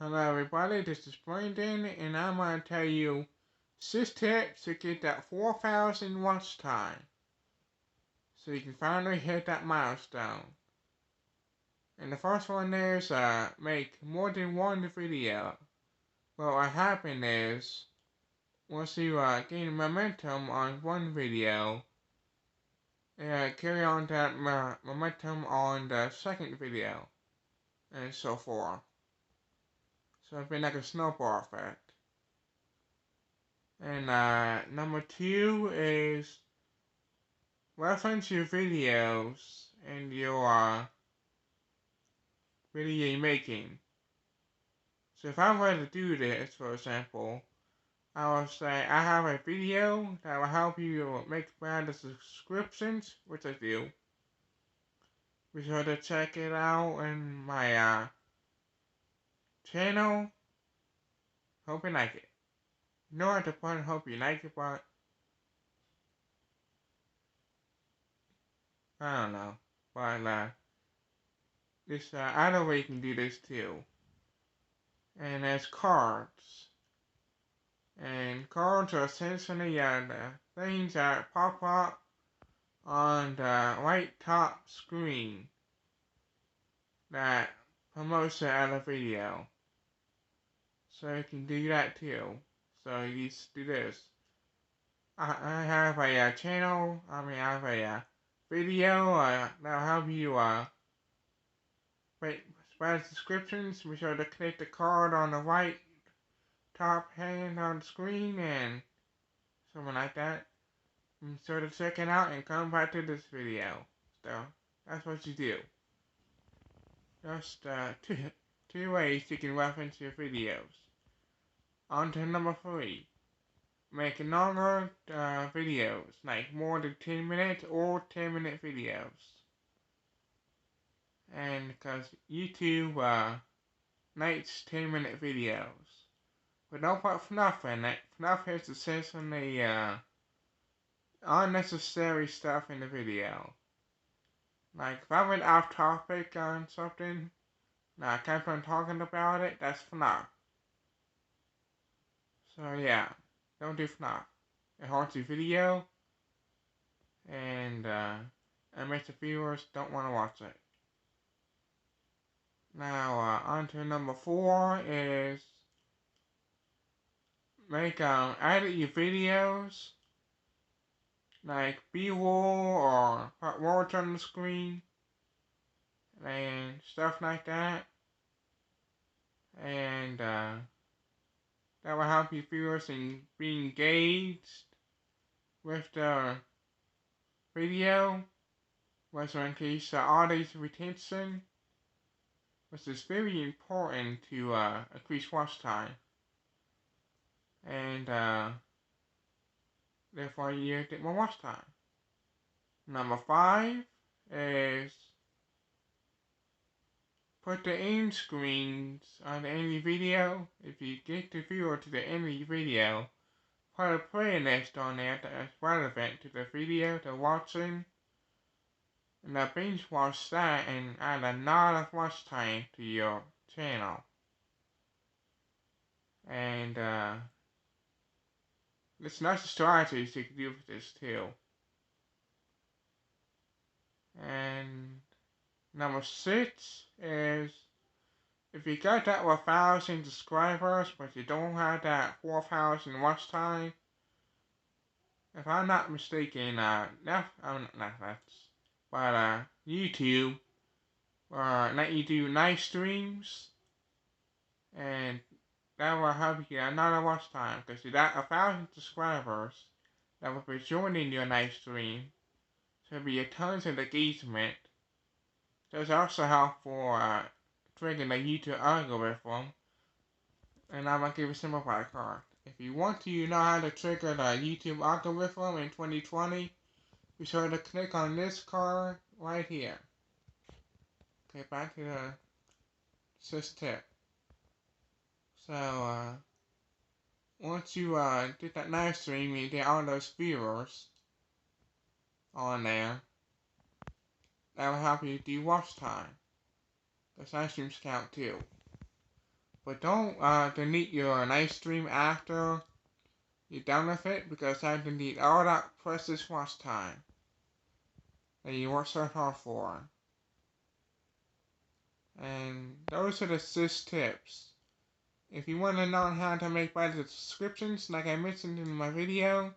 Hello everybody, this is Brandon, and I'm going to tell you 6 tips to get that 4,000 watch time, so you can finally hit that milestone. And the first one is, make more than one video. Well, what happened is, once you gain momentum on one video, carry on that momentum on the second video, and so forth. So it's been like a snowball effect. And number 2 is reference your videos and your video you're making. So if I were to do this, for example, I would say I have a video that will help you make better subscriptions, which I do. Be sure to check it out in my channel. Hope you like it. No at the point, hope you like it, but I don't know. But this other way you can do this too. And there's cards. And cards are essentially the things that pop up on the right top screen that promotes the other video. So you can do that too. So you just do this. I have a channel, I have a video that'll help you spread subscriptions. Be sure to click the card on the right top hand on the screen and something like that. Be sure to check it out and come back to this video. So that's what you do. Just two ways you can reference your videos. On to number 3. Make longer videos, like more than 10 minutes or 10-minute videos. And because YouTube likes 10-minute videos. But don't put fluff in it. Fluff is essentially unnecessary stuff in the video. Like if I went off topic on something, I kept on talking about it, that's fluff. So yeah, don't do fluff. It haunts your video, and it makes the viewers don't want to watch it. Now on to number 4 is make edit your videos, like B-roll or put words on the screen and stuff like that, and that will help your viewers be engaged with the video, which will increase the audience retention, which is very important to increase watch time, and therefore you get more watch time. Number 5 is put the end screens on the end of the video. If you get the viewer to the end of the video, put a playlist on there that is relevant to the video they're watching, and they'll binge watch that and add a lot of watch time to your channel. And there's lots of strategies you can do with this too. And number 6 is, if you got that 1,000 subscribers, but you don't have that 4,000 watch time, if I'm not mistaken, YouTube let you do night streams, and that will help you get another watch time, because you got 1,000 subscribers that will be joining your night stream, so there'll be a tons of engagement. There's also help for triggering the YouTube algorithm, and I'm going to give a simplified card. If you want to know how to trigger the YouTube algorithm in 2020, be sure to click on this card right here. Okay, back to the 6th tip. So, once you get that live stream, you get all those viewers on there. That will help you do watch time. Those live streams count too. But don't delete your night stream after you're done with it, because I delete all that precious watch time that you worked so hard for. And those are the 6 tips. If you want to know how to make better descriptions, like I mentioned in my video,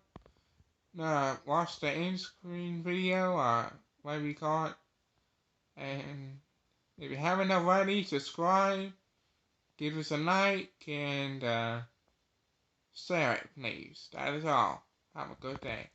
watch the in-screen video, whatever you call it. And if you haven't already, subscribe, give us a like, and share it, please. That is all. Have a good day.